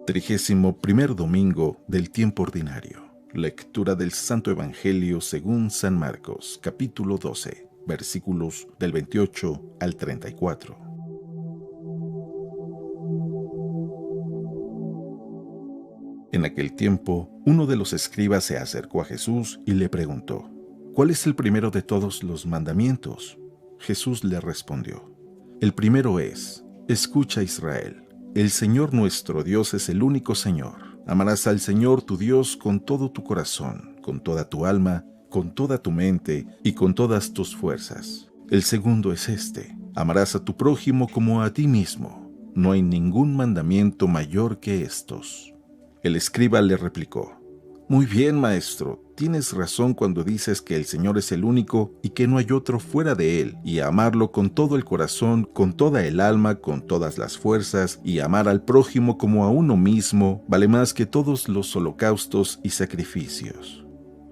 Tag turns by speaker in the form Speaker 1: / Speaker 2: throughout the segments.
Speaker 1: 31 domingo del tiempo ordinario. Lectura del Santo Evangelio según San Marcos, capítulo 12, versículos del 28 al 34. En aquel tiempo, uno de los escribas se acercó a Jesús y le preguntó: ¿Cuál es el primero de todos los mandamientos? Jesús le respondió: El primero es: Escucha, Israel. El Señor nuestro Dios es el único Señor. Amarás al Señor tu Dios con todo tu corazón, con toda tu alma, con toda tu mente y con todas tus fuerzas. El segundo es este: amarás a tu prójimo como a ti mismo. No hay ningún mandamiento mayor que estos. El escriba le replicó: Muy bien, maestro, tienes razón cuando dices que el Señor es el único y que no hay otro fuera de Él, y amarlo con todo el corazón, con toda el alma, con todas las fuerzas, y amar al prójimo como a uno mismo, vale más que todos los holocaustos y sacrificios.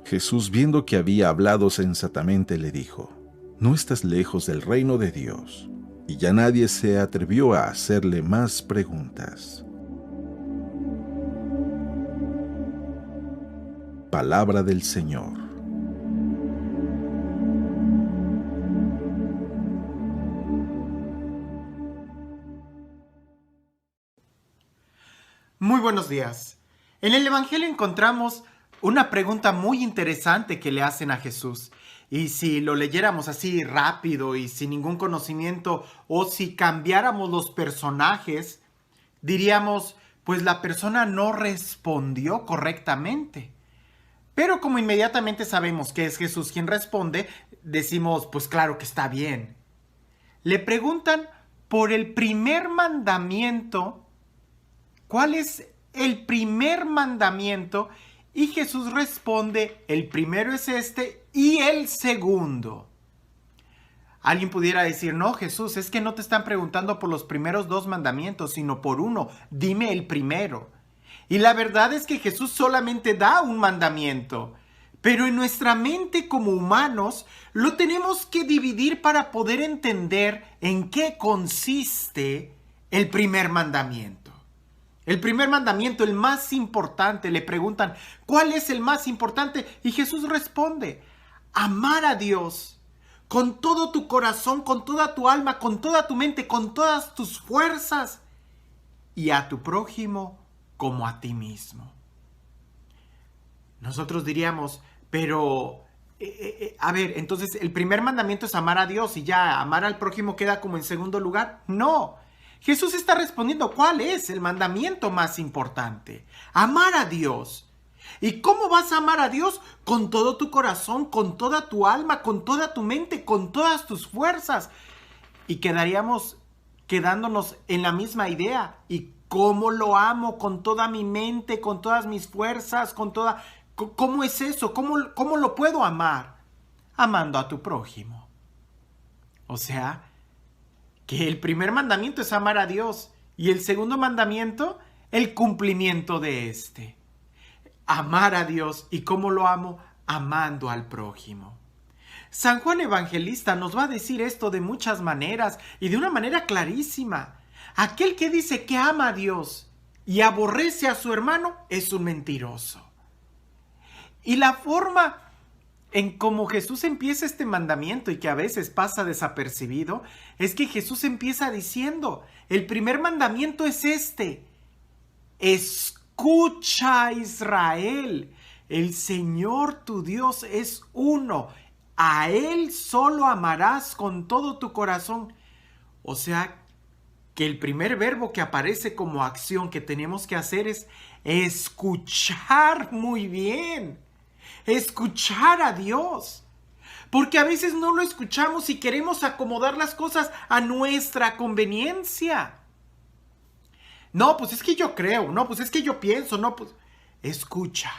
Speaker 1: Jesús, viendo que había hablado sensatamente, le dijo: No estás lejos del reino de Dios. Y ya nadie se atrevió a hacerle más preguntas. Palabra del Señor.
Speaker 2: Muy buenos días. En el Evangelio encontramos una pregunta muy interesante que le hacen a Jesús. Y si lo leyéramos así rápido y sin ningún conocimiento, o si cambiáramos los personajes, diríamos, pues la persona no respondió correctamente. Pero como inmediatamente sabemos que es Jesús quien responde, decimos, pues claro que está bien. Le preguntan por el primer mandamiento. ¿Cuál es el primer mandamiento? Y Jesús responde: el primero es este y el segundo. Alguien pudiera decir: no, Jesús, es que no te están preguntando por los primeros dos mandamientos, sino por uno. Dime el primero. Y la verdad es que Jesús solamente da un mandamiento. Pero en nuestra mente como humanos lo tenemos que dividir para poder entender en qué consiste el primer mandamiento. El primer mandamiento, el más importante, le preguntan: ¿cuál es el más importante? Y Jesús responde: amar a Dios con todo tu corazón, con toda tu alma, con toda tu mente, con todas tus fuerzas, y a tu prójimo como a ti mismo. Nosotros diríamos, pero, a ver, entonces el primer mandamiento es amar a Dios y ya amar al prójimo queda como en segundo lugar. No. Jesús está respondiendo cuál es el mandamiento más importante: amar a Dios. ¿Y cómo vas a amar a Dios? Con todo tu corazón, con toda tu alma, con toda tu mente, con todas tus fuerzas. Y quedándonos en la misma idea. ¿Y cómo lo amo? Con toda mi mente, con todas mis fuerzas, con toda... ¿Cómo es eso? ¿Cómo lo puedo amar? Amando a tu prójimo. O sea, que el primer mandamiento es amar a Dios y el segundo mandamiento, el cumplimiento de este. Amar a Dios. ¿Y cómo lo amo? Amando al prójimo. San Juan Evangelista nos va a decir esto de muchas maneras y de una manera clarísima. Aquel que dice que ama a Dios y aborrece a su hermano es un mentiroso. Y la forma en cómo Jesús empieza este mandamiento y que a veces pasa desapercibido, es que Jesús empieza diciendo: el primer mandamiento es este: escucha, Israel, el Señor tu Dios es uno, a Él solo amarás con todo tu corazón. O sea, que el primer verbo que aparece como acción que tenemos que hacer es escuchar muy bien. Escuchar a Dios. Porque a veces no lo escuchamos y queremos acomodar las cosas a nuestra conveniencia. No, pues es que yo creo. No, pues es que yo pienso. No, pues... Escucha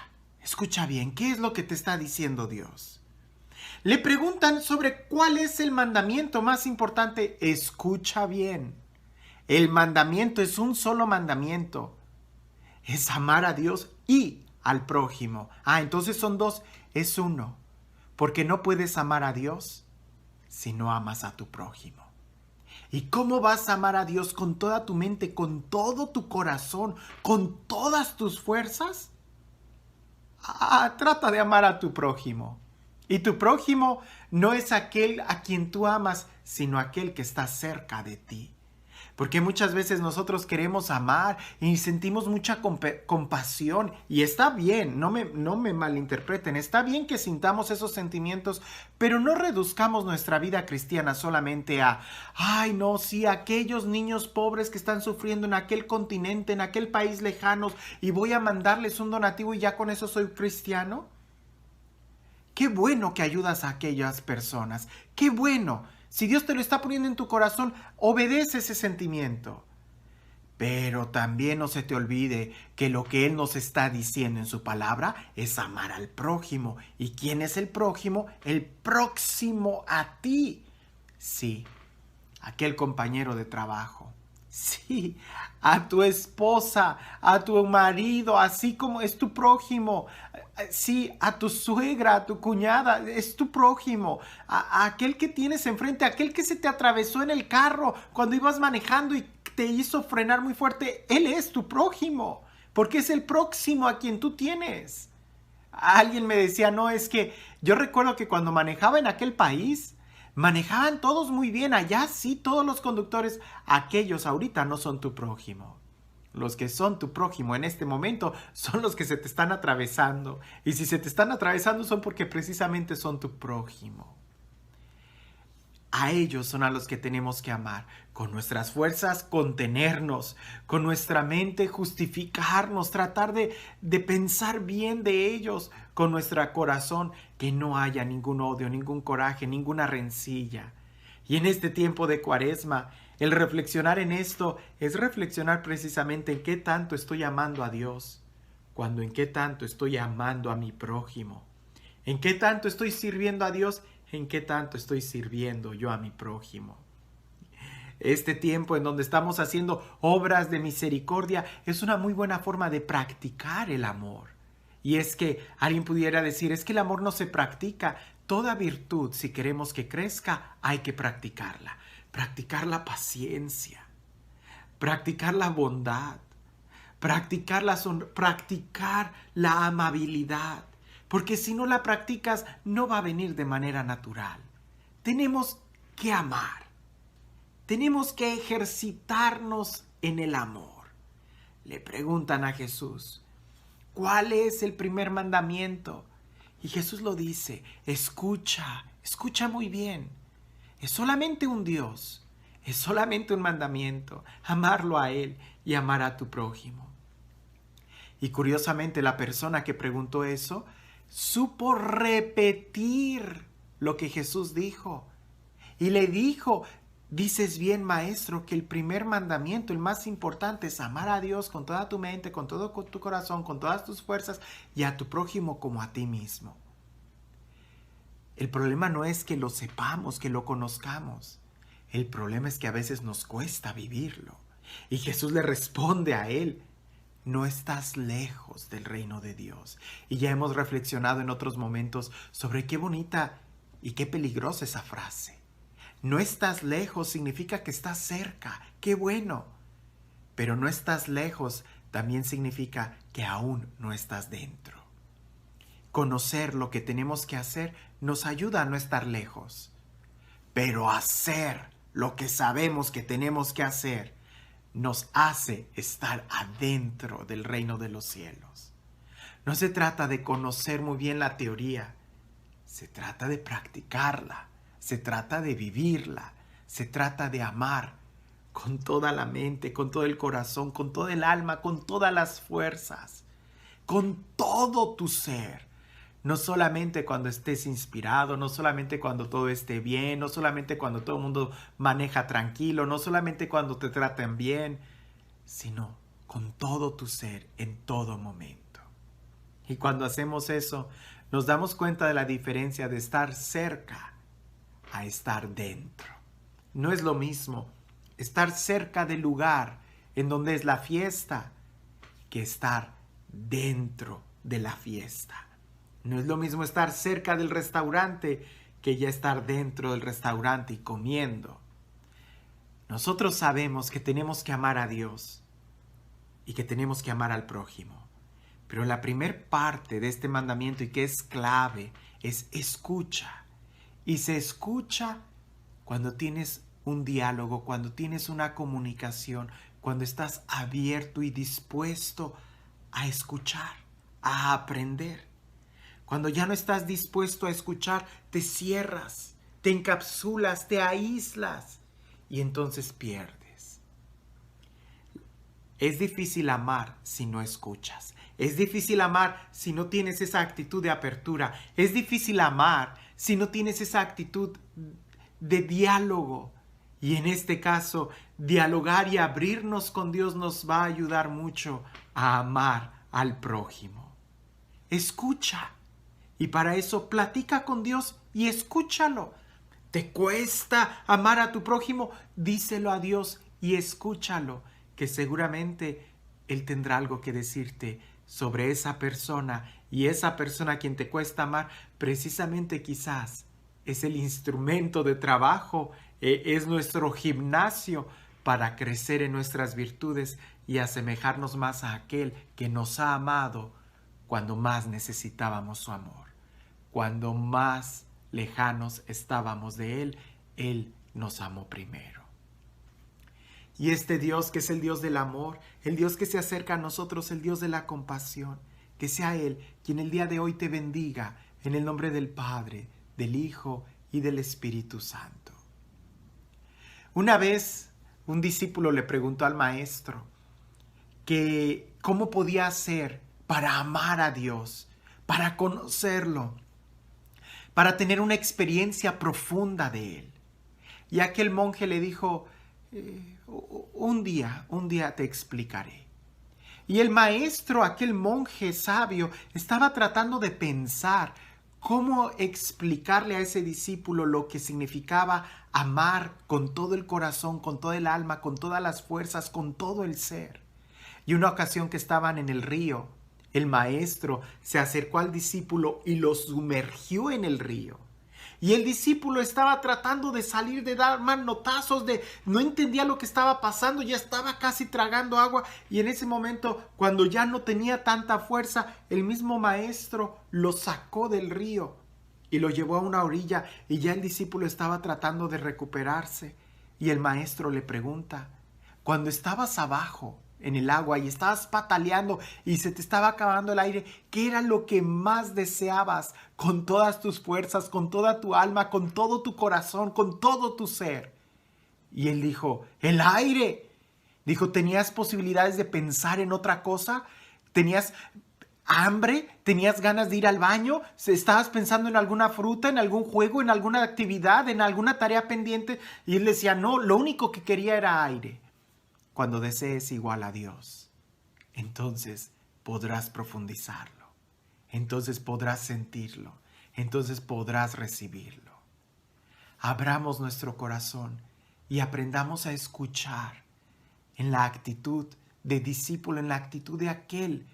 Speaker 2: bien. ¿Qué es lo que te está diciendo Dios? Le preguntan sobre cuál es el mandamiento más importante. Escucha bien. El mandamiento es un solo mandamiento. Es amar a Dios y al prójimo. Entonces son dos, es uno. Porque no puedes amar a Dios si no amas a tu prójimo. ¿Y cómo vas a amar a Dios con toda tu mente, con todo tu corazón, con todas tus fuerzas? Trata de amar a tu prójimo. Y tu prójimo no es aquel a quien tú amas, sino aquel que está cerca de ti. Porque muchas veces nosotros queremos amar y sentimos mucha compasión. Y está bien, no me malinterpreten, está bien que sintamos esos sentimientos, pero no reduzcamos nuestra vida cristiana solamente a, ay no, sí, aquellos niños pobres que están sufriendo en aquel continente, en aquel país lejano, y voy a mandarles un donativo y ya con eso soy cristiano. Qué bueno que ayudas a aquellas personas, qué bueno. Si Dios te lo está poniendo en tu corazón, obedece ese sentimiento. Pero también no se te olvide que lo que Él nos está diciendo en su palabra es amar al prójimo. ¿Y quién es el prójimo? El próximo a ti. Sí, aquel compañero de trabajo. Sí, a tu esposa, a tu marido, así como es tu prójimo. Sí, a tu suegra, a tu cuñada, es tu prójimo. A aquel que tienes enfrente, aquel que se te atravesó en el carro cuando ibas manejando y te hizo frenar muy fuerte. Él es tu prójimo, porque es el próximo a quien tú tienes. Alguien me decía, no, es que yo recuerdo que cuando manejaba en aquel país, manejaban todos muy bien. Allá sí, todos los conductores, aquellos ahorita no son tu prójimo. Los que son tu prójimo en este momento son los que se te están atravesando. Y si se te están atravesando son porque precisamente son tu prójimo. A ellos son a los que tenemos que amar. Con nuestras fuerzas contenernos, con nuestra mente justificarnos, tratar de pensar bien de ellos, con nuestro corazón que no haya ningún odio, ningún coraje, ninguna rencilla. Y en este tiempo de Cuaresma, el reflexionar en esto es reflexionar precisamente en qué tanto estoy amando a Dios, cuando en qué tanto estoy amando a mi prójimo, en qué tanto estoy sirviendo a Dios, en qué tanto estoy sirviendo yo a mi prójimo. Este tiempo en donde estamos haciendo obras de misericordia es una muy buena forma de practicar el amor. Y es que alguien pudiera decir, es que el amor no se practica. Toda virtud, si queremos que crezca, hay que practicarla. Practicar la paciencia, practicar la bondad, practicar la amabilidad. Porque si no la practicas, no va a venir de manera natural. Tenemos que amar. Tenemos que ejercitarnos en el amor. Le preguntan a Jesús, ¿cuál es el primer mandamiento? Y Jesús lo dice, escucha muy bien. Es solamente un Dios, es solamente un mandamiento, amarlo a Él y amar a tu prójimo. Y curiosamente la persona que preguntó eso supo repetir lo que Jesús dijo. Y le dijo, dices bien, maestro, que el primer mandamiento, el más importante, es amar a Dios con toda tu mente, con todo tu corazón, con todas tus fuerzas y a tu prójimo como a ti mismo. El problema no es que lo sepamos, que lo conozcamos. El problema es que a veces nos cuesta vivirlo. Y Jesús le responde a él, no estás lejos del reino de Dios. Y ya hemos reflexionado en otros momentos sobre qué bonita y qué peligrosa esa frase. No estás lejos significa que estás cerca. ¡Qué bueno! Pero no estás lejos también significa que aún no estás dentro. Conocer lo que tenemos que hacer nos ayuda a no estar lejos. Pero hacer lo que sabemos que tenemos que hacer nos hace estar adentro del reino de los cielos. No se trata de conocer muy bien la teoría, se trata de practicarla, se trata de vivirla, se trata de amar con toda la mente, con todo el corazón, con todo el alma, con todas las fuerzas, con todo tu ser. No solamente cuando estés inspirado, no solamente cuando todo esté bien, no solamente cuando todo el mundo maneja tranquilo, no solamente cuando te traten bien, sino con todo tu ser en todo momento. Y cuando hacemos eso, nos damos cuenta de la diferencia de estar cerca a estar dentro. No es lo mismo estar cerca del lugar en donde es la fiesta que estar dentro de la fiesta. No es lo mismo estar cerca del restaurante que ya estar dentro del restaurante y comiendo. Nosotros sabemos que tenemos que amar a Dios y que tenemos que amar al prójimo. Pero la primer parte de este mandamiento, y que es clave, es escucha. Y se escucha cuando tienes un diálogo, cuando tienes una comunicación, cuando estás abierto y dispuesto a escuchar, a aprender. Cuando ya no estás dispuesto a escuchar, te cierras, te encapsulas, te aíslas y entonces pierdes. Es difícil amar si no escuchas. Es difícil amar si no tienes esa actitud de apertura. Es difícil amar si no tienes esa actitud de diálogo. Y en este caso, dialogar y abrirnos con Dios nos va a ayudar mucho a amar al prójimo. Escucha. Y para eso platica con Dios y escúchalo. ¿Te cuesta amar a tu prójimo? Díselo a Dios y escúchalo, que seguramente Él tendrá algo que decirte sobre esa persona, y esa persona a quien te cuesta amar, precisamente quizás es el instrumento de trabajo, es nuestro gimnasio para crecer en nuestras virtudes y asemejarnos más a aquel que nos ha amado cuando más necesitábamos su amor. Cuando más lejanos estábamos de Él, Él nos amó primero. Y este Dios que es el Dios del amor, el Dios que se acerca a nosotros, el Dios de la compasión, que sea Él quien el día de hoy te bendiga en el nombre del Padre, del Hijo y del Espíritu Santo. Una vez un discípulo le preguntó al maestro que cómo podía hacer para amar a Dios, para conocerlo, para tener una experiencia profunda de Él. Y aquel monje le dijo, un día te explicaré. Y el maestro, aquel monje sabio, estaba tratando de pensar cómo explicarle a ese discípulo lo que significaba amar con todo el corazón, con toda el alma, con todas las fuerzas, con todo el ser. Y una ocasión que estaban en el río, el maestro se acercó al discípulo y lo sumergió en el río. Y el discípulo estaba tratando de salir, de dar manotazos, no entendía lo que estaba pasando, ya estaba casi tragando agua. Y en ese momento, cuando ya no tenía tanta fuerza, el mismo maestro lo sacó del río y lo llevó a una orilla. Y ya el discípulo estaba tratando de recuperarse. Y el maestro le pregunta, cuando estabas abajo en el agua y estabas pataleando y se te estaba acabando el aire, ¿qué era lo que más deseabas con todas tus fuerzas, con toda tu alma, con todo tu corazón, con todo tu ser? Y él dijo, el aire. Dijo, ¿tenías posibilidades de pensar en otra cosa? ¿Tenías hambre? ¿Tenías ganas de ir al baño? ¿Estabas pensando en alguna fruta, en algún juego, en alguna actividad, en alguna tarea pendiente? Y él decía, no, lo único que quería era aire. Cuando desees igual a Dios, entonces podrás profundizarlo, entonces podrás sentirlo, entonces podrás recibirlo. Abramos nuestro corazón y aprendamos a escuchar en la actitud de discípulo, en la actitud de aquel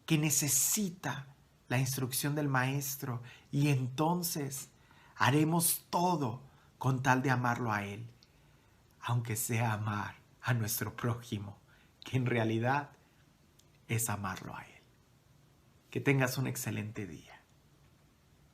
Speaker 2: que necesita la instrucción del Maestro, y entonces haremos todo con tal de amarlo a Él, aunque sea amar a nuestro prójimo, que en realidad es amarlo a Él. Que tengas un excelente día.